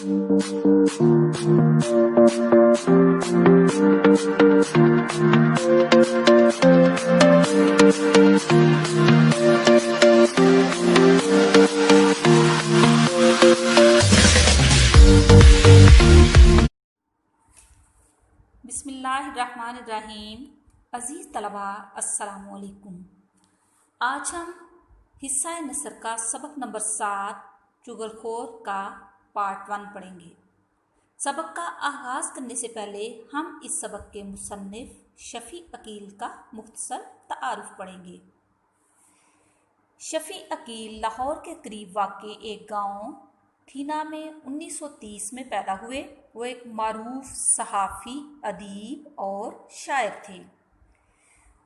बिस्मिल्लाहिर्रहमानिर्रहीम। अज़ीज़ तलबा अस्सलामुअलैकुम। आज हम हिस्सा नसर का सबक नंबर 7 चुगलखोर का पार्ट 1 पढ़ेंगे। सबक का आगाज़ करने से पहले हम इस सबक के मुसन्निफ़ शफ़ी अकील का मुख्तसर तारुफ पढ़ेंगे। शफ़ी अकील लाहौर के करीब वाक़े एक गाँव थीना में 1930 में पैदा हुए। वो एक मारूफ सहाफ़ी, अदीब और शायर थे।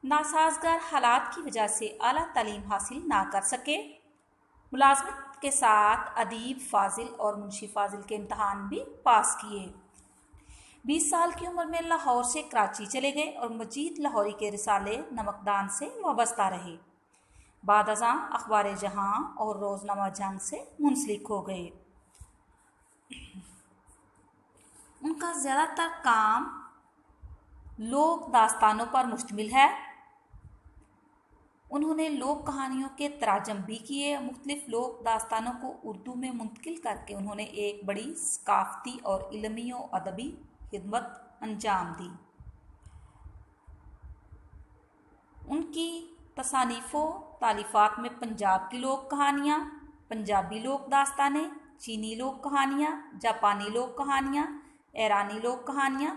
नासाज़गार हालात की वजह से आला तालीम हासिल ना कर सके। मुलाजमत के साथ अदीब फ़ाज़िल और मुंशी फ़ाज़िल के इम्तहान भी पास किए। 20 साल की उम्र में लाहौर से कराची चले गए और मजीद लाहौरी के रिसाले नमकदान से वाबस्ता रहे। बाद अज़ां अखबार जहां और रोज़नामा जंग से मुंसलिक हो गए। उनका ज़्यादातर काम लोक दास्तानों पर मुश्तमिल है। उन्होंने लोक कहानियों के तराजम भी किए। मुख्तलिफ लोक दास्तानों को उर्दू में मुंतकिल करके उन्होंने एक बड़ी सकाफ़ती और इल्मी और अदबी खिदमत अंजाम दी। उनकी तसानीफ़ों तालीफ़ात में पंजाब की लोक कहानियाँ, पंजाबी लोक दास्तानें, चीनी लोक कहानियाँ, जापानी लोक कहानियाँ, ईरानी लोक कहानियाँ,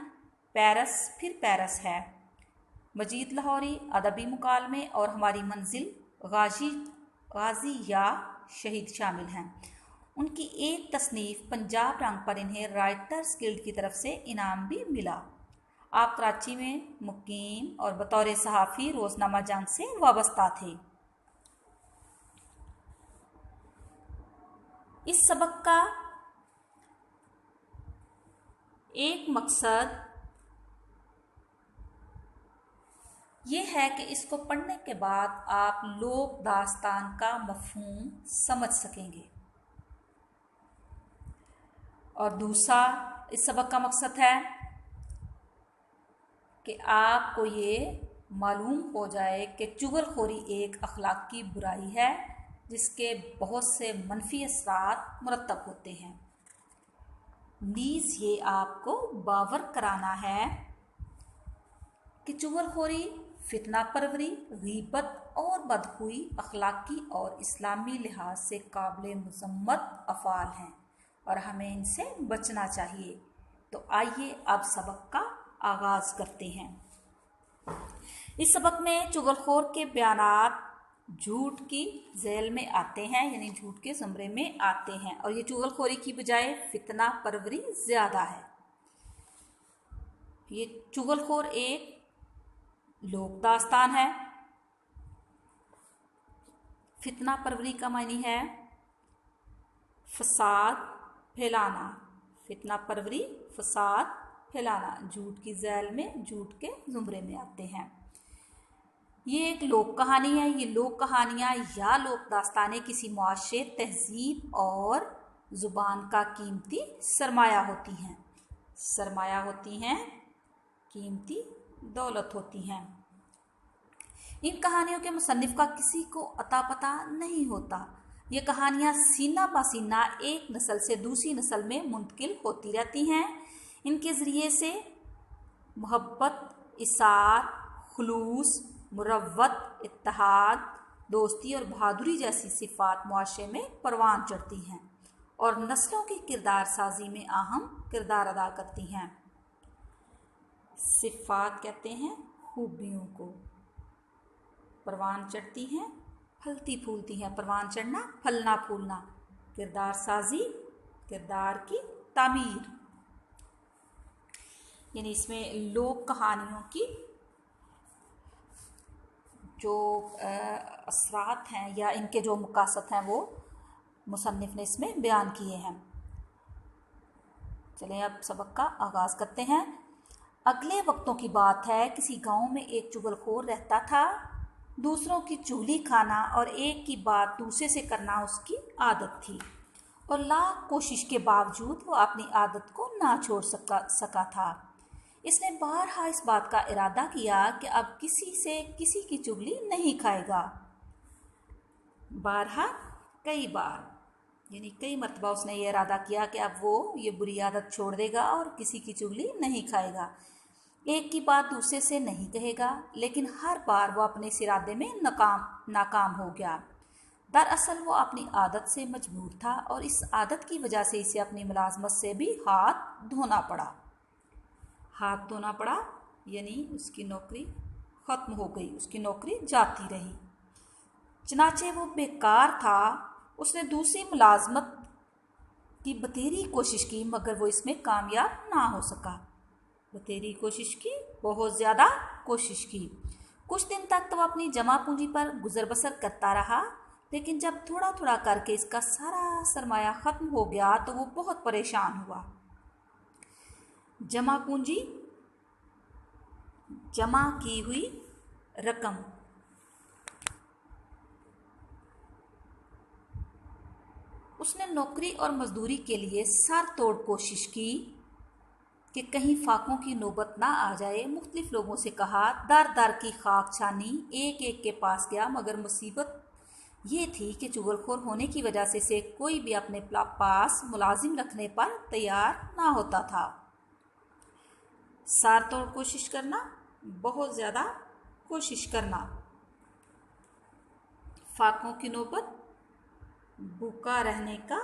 फिर पेरिस है, मजीद लाहौरी अदबी मुकालमे और हमारी मंजिल गाजी या शहीद शामिल हैं। उनकी एक तसनीफ़ पंजाब रंग पर इन्हें राइटर्स गिल्ड की तरफ से इनाम भी मिला। आप कराची में मुकीम और बतौर सहाफ़ी रोज़नामा जंग से वाबस्ता थे। इस सबक का एक मकसद ये है कि इसको पढ़ने के बाद आप लोक दास्तान का मफ़हूम समझ सकेंगे, और दूसरा इस सबक का मकसद है कि आपको ये मालूम हो जाए कि चुगलखोरी एक अखलाकी बुराई है जिसके बहुत से मनफी असरात मुरतब होते हैं। नीज़ ये आपको बावर कराना है कि चुगलखोरी फितना परवरी, गीबत और बदखुई अखलाकी और इस्लामी लिहाज से काबिल मुज़म्मत अफ़ाल हैं और हमें इनसे बचना चाहिए। तो आइए अब सबक का आगाज़ करते हैं। इस सबक में चुगलखोर के बयानात झूठ की झेल में आते हैं, यानी झूठ के ज़मरे में आते हैं, और ये चुगलखोरी की बजाय फितना परवरी ज़्यादा है। ये चुगलखोर एक लोक दास्तान है। फितना परवरी का मानी है फसाद फैलाना। फितना परवरी फसाद फैलाना, झूठ की झेल में, झूठ के ज़ुमरे में आते हैं। ये एक लोक कहानी है। ये लोक कहानियाँ या लोक दास्तानें किसी मुआशरे, तहजीब और ज़ुबान का कीमती सरमाया होती हैं। सरमाया होती हैं, कीमती दौलत होती हैं। इन कहानियों के मुसन्निफ़ का किसी को अता पता नहीं होता। ये कहानियाँ सीना पसीना एक नस्ल से दूसरी नस्ल में मुंतकिल होती रहती हैं। इनके ज़रिए से मोहब्बत, इसार, खुलूस, मुरव्वत, इत्तेहाद, दोस्ती और बहादुरी जैसी सिफ़ात मुआशरे में परवान चढ़ती हैं और नस्लों की किरदार साजी में अहम किरदार अदा करती हैं। सिफ़ात कहते हैं खूबियों को। परवान चढ़ती हैं, फलती फूलती हैं। परवान चढ़ना, फलना फूलना। किरदार साजी, किरदार की तामीर, यानी इसमें लोक कहानियों की जो असरात हैं या इनके जो मकासद हैं वो मुसन्निफ़ ने इसमें बयान किए हैं। चलें अब सबक का आगाज़ करते हैं। अगले वक्तों की बात है, किसी गांव में एक चुगलखोर रहता था। दूसरों की चुगली खाना और एक की बात दूसरे से करना उसकी आदत थी। और लाख कोशिश के बावजूद वो अपनी आदत को ना छोड़ सका था। इसने बारहा इस बात का इरादा किया कि अब किसी से किसी की चुगली नहीं खाएगा। बारहा, कई बार, यानी कई मरतबा उसने ये इरादा किया कि अब वो ये बुरी आदत छोड़ देगा और किसी की चुगली नहीं खाएगा। एक की बात दूसरे से नहीं कहेगा, लेकिन हर बार वो अपने इस इरादे में नाकाम हो गया। दरअसल वो अपनी आदत से मजबूर था और इस आदत की वजह से इसे अपनी मुलाजमत से भी हाथ धोना पड़ा। हाथ धोना पड़ा यानी उसकी नौकरी ख़त्म हो गई, उसकी नौकरी जाती रही। चनाचे वो बेकार था। उसने दूसरी मुलाजमत की बतेरी कोशिश की, मगर वो इसमें कामयाब ना हो सका। बतेरी कोशिश की, बहुत ज़्यादा कोशिश की। कुछ दिन तक तो वो अपनी जमा पूंजी पर गुजर बसर करता रहा, लेकिन जब थोड़ा थोड़ा करके इसका सारा सरमाया ख़त्म हो गया तो वो बहुत परेशान हुआ। जमा पूंजी, जमा की हुई रकम। उसने नौकरी और मजदूरी के लिए सर तोड़ कोशिश की कि कहीं फाकों की नौबत ना आ जाए। मुख्तलिफ लोगों से कहा, दर दर की खाक छानी, एक एक के पास गया, मगर मुसीबत ये थी कि चुगलखोर होने की वजह से कोई भी अपने पास मुलाजिम रखने पर तैयार ना होता था। सर तोड़ कोशिश करना, बहुत ज़्यादा कोशिश करना। फाकों की नौबत, भूखा रहने का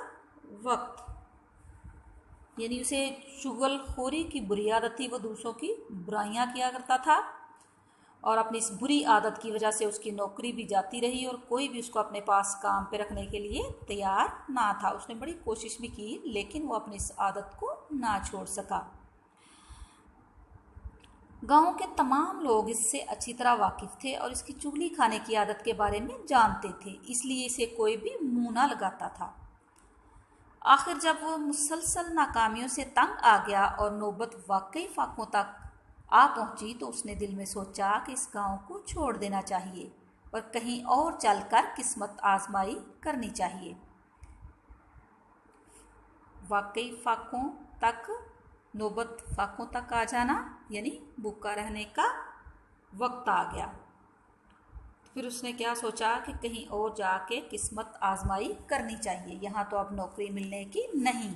वक्त, यानी उसे चुगलखोरी की बुरी आदत थी। वो दूसरों की बुराइयां किया करता था और अपनी इस बुरी आदत की वजह से उसकी नौकरी भी जाती रही और कोई भी उसको अपने पास काम पे रखने के लिए तैयार ना था। उसने बड़ी कोशिश भी की, लेकिन वो अपनी इस आदत को ना छोड़ सका। गांव के तमाम लोग इससे अच्छी तरह वाकिफ थे और इसकी चुगली खाने की आदत के बारे में जानते थे, इसलिए इसे कोई भी मुंह ना लगाता था। आखिर जब वो मुसलसल नाकामियों से तंग आ गया और नौबत वाकई फाकों तक आ पहुंची तो उसने दिल में सोचा कि इस गांव को छोड़ देना चाहिए और कहीं और चलकर किस्मत आजमाई करनी चाहिए। वाकई फाकों तक, नौबत फाकों तक आ जाना यानी भूखा रहने का वक्त आ गया। फिर उसने क्या सोचा कि कहीं और जाके किस्मत आजमाई करनी चाहिए, यहाँ तो अब नौकरी मिलने की नहीं।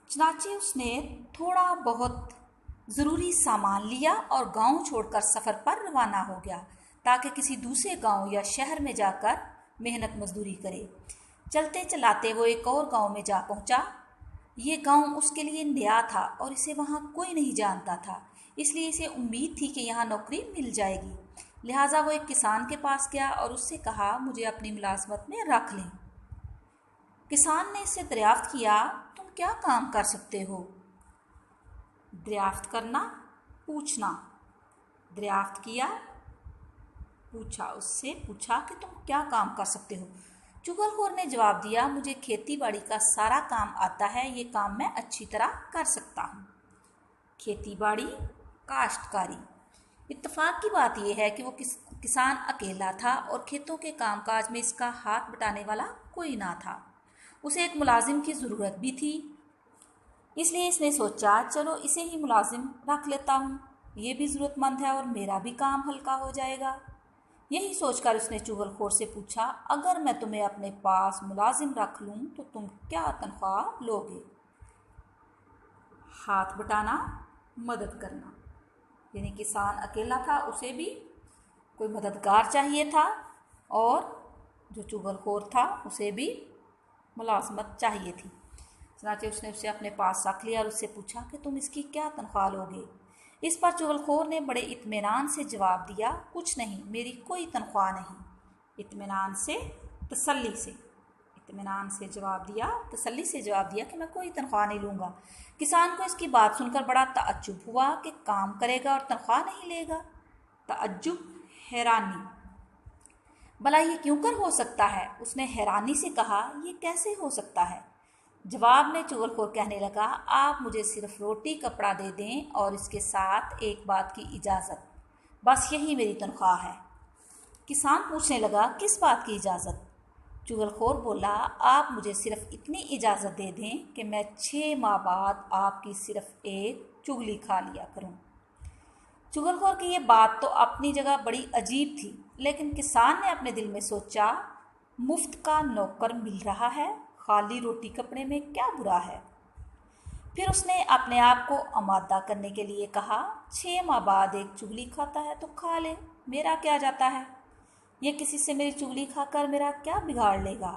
चनाचे उसने थोड़ा बहुत ज़रूरी सामान लिया और गांव छोड़कर सफ़र पर रवाना हो गया ताकि किसी दूसरे गांव या शहर में जाकर मेहनत मजदूरी करे। चलते चलाते वो एक और गांव में जा पहुंचा। ये गांव उसके लिए नया था और इसे वहां कोई नहीं जानता था, इसलिए इसे उम्मीद थी कि यहाँ नौकरी मिल जाएगी। लिहाजा वो एक किसान के पास गया और उससे कहा, मुझे अपनी मुलाजमत में रख लें। किसान ने इससे दरियाफ्त किया, तुम क्या काम कर सकते हो? दरियाफ्त करना, पूछना। दरियाफ्त किया, पूछा, उससे पूछा कि तुम क्या काम कर सकते हो। चुगलखोर ने जवाब दिया, मुझे खेती बाड़ी का सारा काम आता है, ये काम मैं अच्छी तरह कर सकता हूँ। खेती बाड़ी, काश्तकारी। इत्तेफाक की बात यह है कि वो किसान अकेला था और खेतों के कामकाज में इसका हाथ बटाने वाला कोई ना था। उसे एक मुलाजिम की ज़रूरत भी थी, इसलिए इसने सोचा चलो इसे ही मुलाजिम रख लेता हूँ, ये भी ज़रूरतमंद है और मेरा भी काम हल्का हो जाएगा। यही सोचकर उसने चुगलखोर से पूछा, अगर मैं तुम्हें अपने पास मुलाजिम रख लूँ तो तुम क्या तनख्वाह लोगे? हाथ बटाना, मदद करना, यानी किसान अकेला था, उसे भी कोई मददगार चाहिए था और जो चुगलखोर था उसे भी मुलाजमत चाहिए थी। चनाचे उसने उसे अपने पास रख लिया और उससे पूछा कि तुम इसकी क्या तनख्वाह लोगे? इस पर चुगलखोर ने बड़े इत्मीनान से जवाब दिया, कुछ नहीं, मेरी कोई तनख्वाह नहीं। इत्मीनान से, तसल्ली से, इत्मीनान से जवाब दिया, तसल्ली से जवाब दिया कि मैं कोई तनख्वाह नहीं लूँगा। किसान को इसकी बात सुनकर बड़ा ताज्जुब हुआ कि काम करेगा और तनख्वाह नहीं लेगा। ताज्जुब, हैरानी, भला ये क्यों कर हो सकता है? उसने हैरानी से कहा, ये कैसे हो सकता है? जवाब में चुगलखोर कहने लगा, आप मुझे सिर्फ रोटी कपड़ा दे दें और इसके साथ एक बात की इजाज़त, बस यही मेरी तनख्वाह है। किसान पूछने लगा, किस बात की इजाज़त? चुगलखोर बोला, आप मुझे सिर्फ इतनी इजाज़त दे दें कि मैं 6 माह बाद आपकी सिर्फ एक चुगली खा लिया करूं। चुगलखोर की ये बात तो अपनी जगह बड़ी अजीब थी, लेकिन किसान ने अपने दिल में सोचा, मुफ्त का नौकर मिल रहा है, खाली रोटी कपड़े में क्या बुरा है। फिर उसने अपने आप को आमादा करने के लिए कहा, 6 माह बाद एक चुगली खाता है तो खा ले, मेरा क्या जाता है। ये किसी से मेरी चुगली खाकर मेरा क्या बिगाड़ लेगा।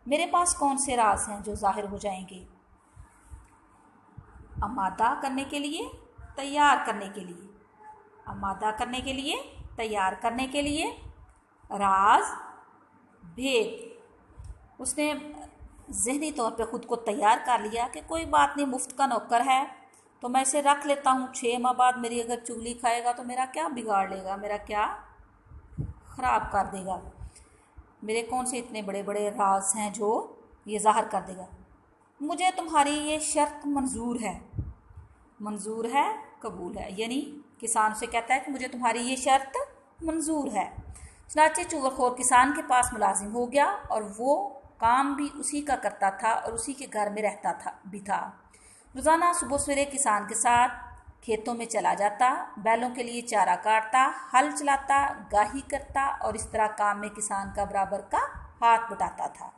मेरे पास कौन से राज हैं जो जाहिर हो जाएंगे। आमादा करने के लिए, तैयार करने के लिए, आमादा करने के लिए, तैयार करने के लिए, राज, भेद। उसने ज़हनी तौर पे ख़ुद को तैयार कर लिया कि कोई बात नहीं, मुफ्त का नौकर है तो मैं इसे रख लेता हूँ। 6 माह बाद मेरी अगर चुगली खाएगा तो मेरा क्या बिगाड़ लेगा, मेरा क्या ख़राब कर देगा। मेरे कौन से इतने बड़े बड़े राज हैं जो ये ज़ाहिर कर देगा। मुझे तुम्हारी ये शर्त मंजूर है, मंजूर है, कबूल है। यानी किसान से कहता है कि मुझे तुम्हारी ये शर्त मंजूर है। चुनाचे चुगलखोर किसान के पास मुलाजिम हो गया और वो काम भी उसी का करता था और उसी के घर में रहता था। रोज़ाना सुबह सवेरे किसान के साथ खेतों में चला जाता, बैलों के लिए चारा काटता, हल चलाता, गाही करता और इस तरह काम में किसान का बराबर का हाथ बटाता था।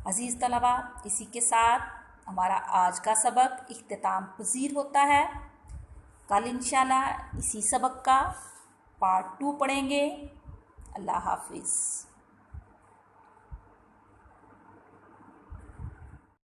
अजीज़ तलबा, इसी के साथ हमारा आज का सबक इख्तिताम पज़ीर होता है। कल इंशाल्लाह इसी सबक का पार्ट 2 पढ़ेंगे। अल्लाह हाफिज़।